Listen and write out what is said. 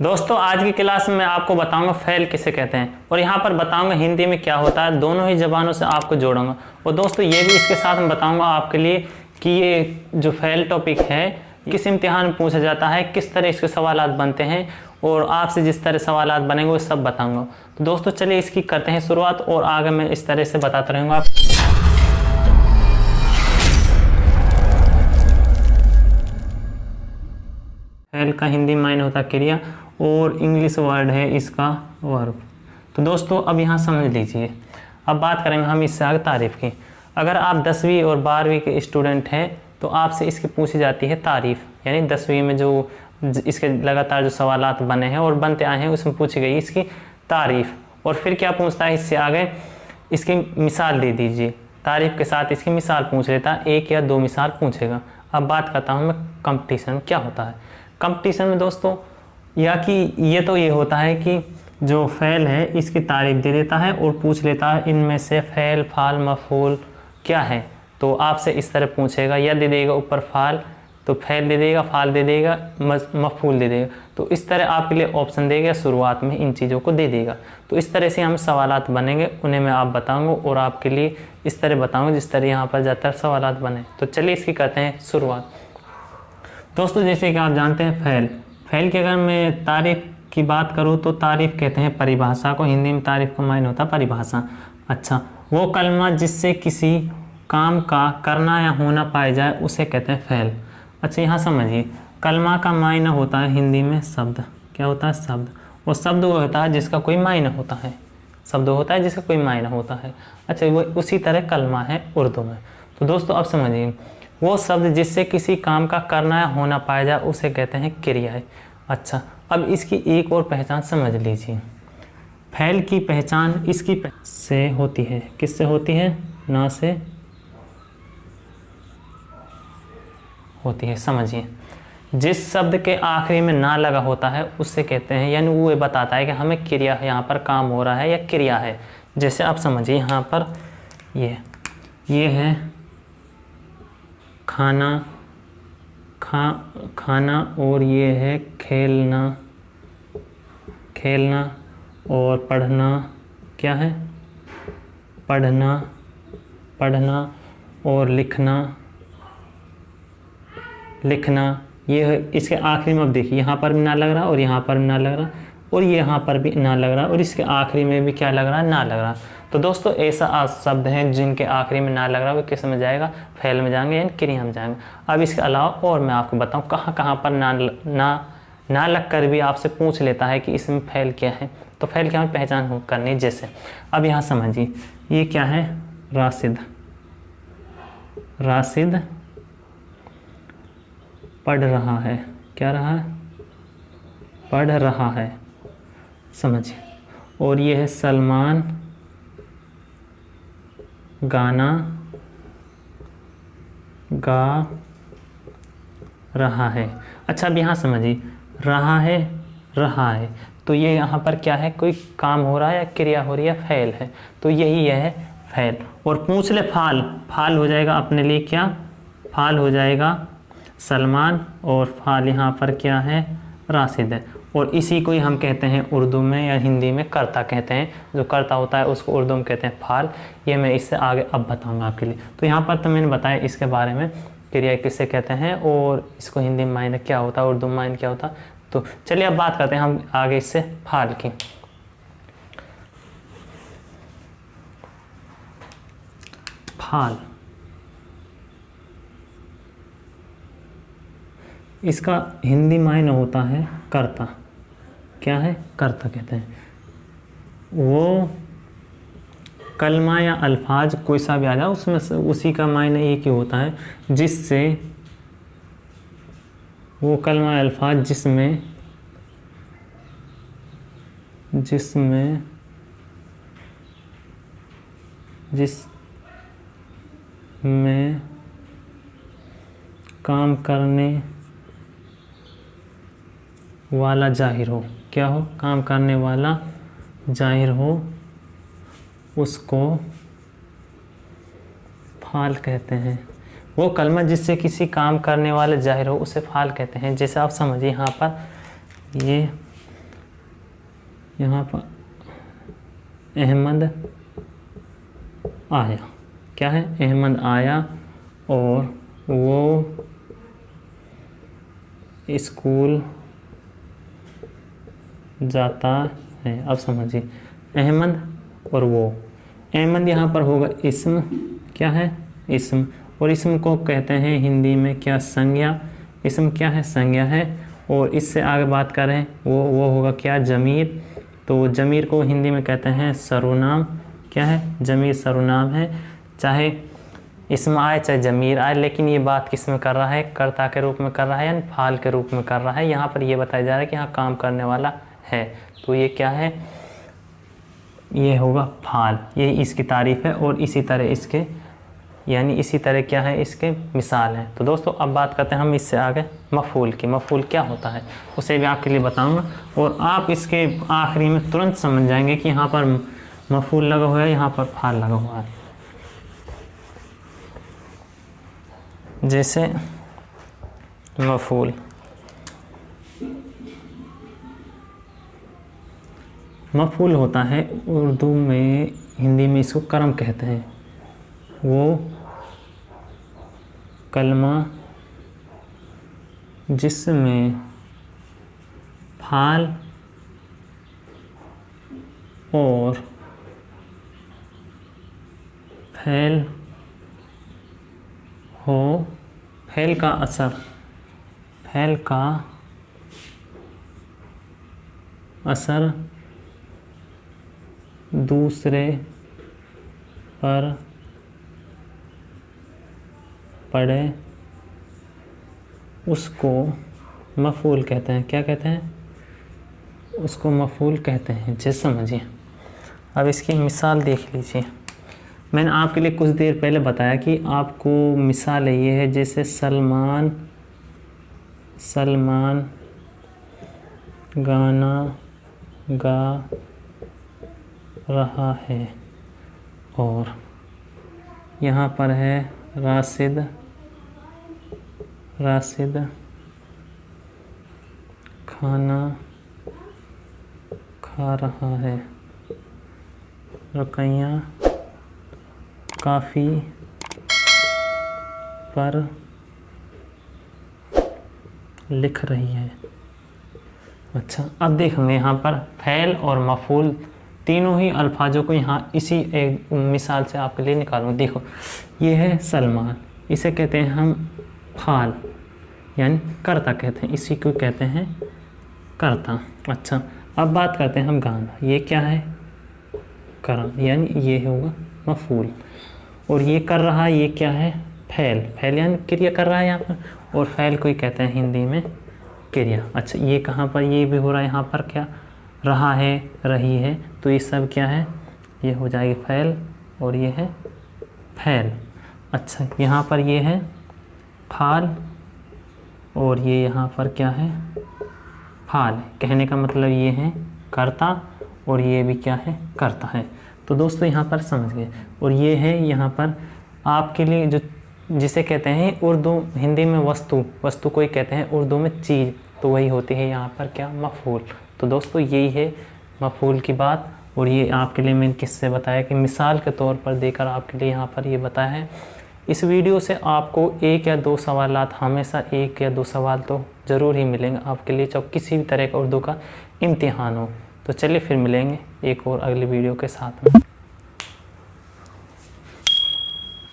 दोस्तों आज की क्लास में मैं आपको बताऊंगा फ़ेल किसे कहते हैं और यहाँ पर बताऊंगा हिंदी में क्या होता है। दोनों ही ज़बानों से आपको जोड़ूंगा और दोस्तों ये भी इसके साथ मैं बताऊंगा आपके लिए कि ये जो फ़ेल टॉपिक है किस इम्तिहान में पूछा जाता है, किस तरह इसके सवालात बनते हैं और आपसे जिस तरह सवालात बनेंगे वो सब बताऊँगा। तो दोस्तों चलिए इसकी करते हैं शुरुआत और आगे मैं इस तरह से बताता रहूँगा। फ़ेल का हिंदी मायने होता है क्रिया और इंग्लिश वर्ड है इसका वर्ब। तो दोस्तों अब यहाँ समझ लीजिए, अब बात करेंगे हम इससे आगे तारीफ़ की। अगर आप 10वीं और 12वीं के स्टूडेंट हैं तो आपसे इसकी पूछी जाती है तारीफ़, यानी 10वीं में जो इसके लगातार जो सवालात बने हैं और बनते आए हैं उसमें पूछी गई इसकी तारीफ़। और फिर क्या पूछता है इससे आगे, इसकी मिसाल दे दीजिए। तारीफ़ के साथ इसकी मिसाल पूछ लेता है, 1 या 2 मिसाल पूछेगा। अब बात करता हूँ मैं कंपटीशन क्या होता है। कंपटीशन में दोस्तों या कि ये होता है कि जो फ़ेल है इसकी तारीफ़ दे देता है और पूछ लेता है इनमें से फ़ेल फ़ाल मफ़ूल क्या है। तो आपसे इस तरह पूछेगा, या दे देगा ऊपर फ़ाल तो फ़ेल दे देगा, फ़ाल दे देगा, मफ़ूल दे देगा। तो इस तरह आपके लिए ऑप्शन देगा, शुरुआत में इन चीज़ों को दे देगा। तो इस तरह से हम सवालात बनेंगे, उन्हें मैं आप बताऊँगा और आपके लिए इस तरह बताऊँगा जिस तरह यहाँ पर ज़्यादातर सवालात बने। तो चलिए इसकी करते हैं शुरुआत। दोस्तों जैसे कि आप जानते हैं फ़ेल की अगर मैं तारीफ़ की बात करूँ तो तारीफ़ कहते हैं परिभाषा को। हिंदी में तारीफ़ का मायने होता है परिभाषा। अच्छा, वो कलमा जिससे किसी काम का करना या होना पाया जाए उसे कहते हैं फ़ेल। अच्छा यहाँ समझिए, कलमा का मायने होता है हिंदी में शब्द। क्या होता है? शब्द। वो शब्द वो होता है जिसका कोई मायने होता है, शब्द होता है जिसका कोई मायने होता है। अच्छा वो उसी तरह कलमा है उर्दू में। तो दोस्तों अब समझिए, वो शब्द जिससे किसी काम का करना या होना पाया जाए उसे कहते हैं क्रिया है। अच्छा अब इसकी एक और पहचान समझ लीजिए। फ़ेल की पहचान इसकी से होती है। किससे होती है? ना से होती है। समझिए, जिस शब्द के आखिरी में ना लगा होता है उससे कहते हैं, यानी वो ये बताता है कि हमें क्रिया यहाँ पर काम हो रहा है या क्रिया है। जैसे आप समझिए यहाँ पर ये है खाना और ये है खेलना और पढ़ना। क्या है? पढ़ना और लिखना। ये है इसके आखिरी में। अब देखिए यहाँ पर भी ना लग रहा और यहाँ पर भी ना लग रहा और यहाँ पर भी ना लग रहा और इसके आखिरी में भी क्या लग रहा? ना लग रहा। तो दोस्तों ऐसा शब्द हैं जिनके आखिरी में ना लग रहा वो किस में जाएगा? फ़ेल में जाएंगे, यानी क्रिया में जाएंगे। अब इसके अलावा और मैं आपको बताऊं कहाँ पर ना लग कर भी आपसे पूछ लेता है कि इसमें फ़ेल क्या है। तो फ़ेल क्या हमें पहचान करनी। जैसे अब यहाँ समझिए, ये क्या है? राशिद पढ़ रहा है। क्या रहा है? पढ़ रहा है। समझिए। और ये है सलमान गाना गा रहा है। अच्छा अब यहाँ समझिए, रहा है तो ये यहाँ पर क्या है? कोई काम हो रहा है या क्रिया हो रही है? फ़ेल है। तो यही है फ़ेल। और पूछ ले फाल हो जाएगा अपने लिए। क्या? फाल हो जाएगा सलमान और फाल यहाँ पर क्या है? राशिद है। और इसी को ही हम कहते हैं उर्दू में या हिंदी में कर्ता कहते हैं। जो कर्ता होता है उसको उर्दू में कहते हैं फाल। ये मैं इससे आगे अब बताऊंगा आपके लिए। तो यहाँ पर तो मैंने बताया इसके बारे में, क्रिया किससे कहते हैं और इसको हिंदी में मायने क्या होता है, उर्दू में मायने क्या होता है। तो चलिए अब बात करते हैं हम आगे इससे फाल की। फाल इसका हिंदी मायने होता है कर्ता। क्या है? कर्ता कहते हैं। वो कलमा या अल्फाज कोई सा भी आ जाए उसमें से उसी का मायने एक ही होता है जिससे, वो कलमा या अल्फाज जिसमें काम करने वाला जाहिर हो। क्या हो? काम करने वाला जाहिर हो उसको फाल कहते हैं। वो कलमा जिससे किसी काम करने वाले जाहिर हो उसे फाल कहते हैं। जैसे आप समझिए यहाँ पर ये यहाँ पर अहमद आया, क्या है, अहमद आया और वो स्कूल जाता है। अब समझिए, अहमद और वो, अहमद यहाँ पर होगा इस्म, क्या है, इस्म, और इस्म को कहते हैं हिंदी में क्या, संज्ञा। इस्म क्या है, संज्ञा है। और इससे आगे बात करें वो होगा क्या, जमीर। तो जमीर को हिंदी में कहते हैं सर्वनाम, क्या है, जमीर सर्वनाम है। चाहे इसम आए चाहे जमीर आए, लेकिन ये बात किस में कर रहा है, कर्ता के रूप में कर रहा है यानी फाल के रूप में कर रहा है। यहाँ पर ये बताया जा रहा है कि यहाँ काम करने वाला है, तो ये क्या है, ये होगा फाल। ये इसकी तारीफ है और इसी तरह इसके यानी इसी तरह क्या है, इसके मिसाल है। तो दोस्तों अब बात करते हैं हम इससे आगे मफ़ूल की। मफ़ूल क्या होता है उसे भी आपके लिए बताऊंगा, और आप इसके आखिरी में तुरंत समझ जाएंगे कि यहाँ पर मफ़ूल लगा हुआ है, यहाँ पर फाल लगा हुआ है। जैसे मफ़ूल, मफ़ूल होता है उर्दू में, हिंदी में इसको कर्म कहते हैं। वो कलमा जिसमें फाल और फैल हो, फैल का असर, फैल का असर दूसरे पर पड़े, उसको मफ़ूल कहते हैं। क्या कहते हैं, उसको मफ़ूल कहते हैं। जैसे समझिए, अब इसकी मिसाल देख लीजिए। मैंने आपके लिए कुछ देर पहले बताया कि आपको मिसाल ये है, जैसे सलमान गाना गा रहा है, और यहाँ पर है राशिद खाना खा रहा है, रुकैया काफ़ी पर लिख रही है। अच्छा, अब देखेंगे यहाँ पर फैल और मफ़ूल तीनों ही अल्फाजों को यहाँ इसी एक मिसाल से आपके लिए निकालूँ। देखो, ये है सलमान, इसे कहते हैं हम फाल यानी कर्ता कहते हैं, इसी को कहते हैं कर्ता। अच्छा, अब बात करते हैं हम गाना, ये क्या है, कर्म यानी ये होगा मफ़ूल, और ये कर रहा है, ये क्या है, फैल यानी क्रिया कर रहा है यहाँ पर, और फैल को ही कहते हैं हिंदी में क्रिया। अच्छा, ये कहाँ पर, ये भी हो रहा है यहाँ पर क्या, रहा है, रही है, तो ये सब क्या है, ये हो जाएगी फैल और ये है फैल। अच्छा, यहाँ पर ये है फाल और ये यहाँ पर क्या है, फाल। कहने का मतलब ये है कर्ता और ये भी क्या है, कर्ता है। तो दोस्तों यहाँ पर समझ गए। और ये है यहाँ पर आपके लिए जो जिसे कहते हैं उर्दू हिंदी में वस्तु को ही कहते हैं, उर्दू में चीज़, तो वही होती है यहाँ पर क्या, मफ़ूल। तो दोस्तों यही है मफ़ूल की बात, और ये आपके लिए मैंने किससे बताया कि मिसाल के तौर पर देकर आपके लिए यहाँ पर ये बताया है। इस वीडियो से आपको एक या दो सवालात, हमेशा एक या दो सवाल तो ज़रूर ही मिलेंगे आपके लिए, चाहे किसी भी तरह का उर्दू का इम्तिहान हो। तो चलिए फिर मिलेंगे एक और अगली वीडियो के साथ में।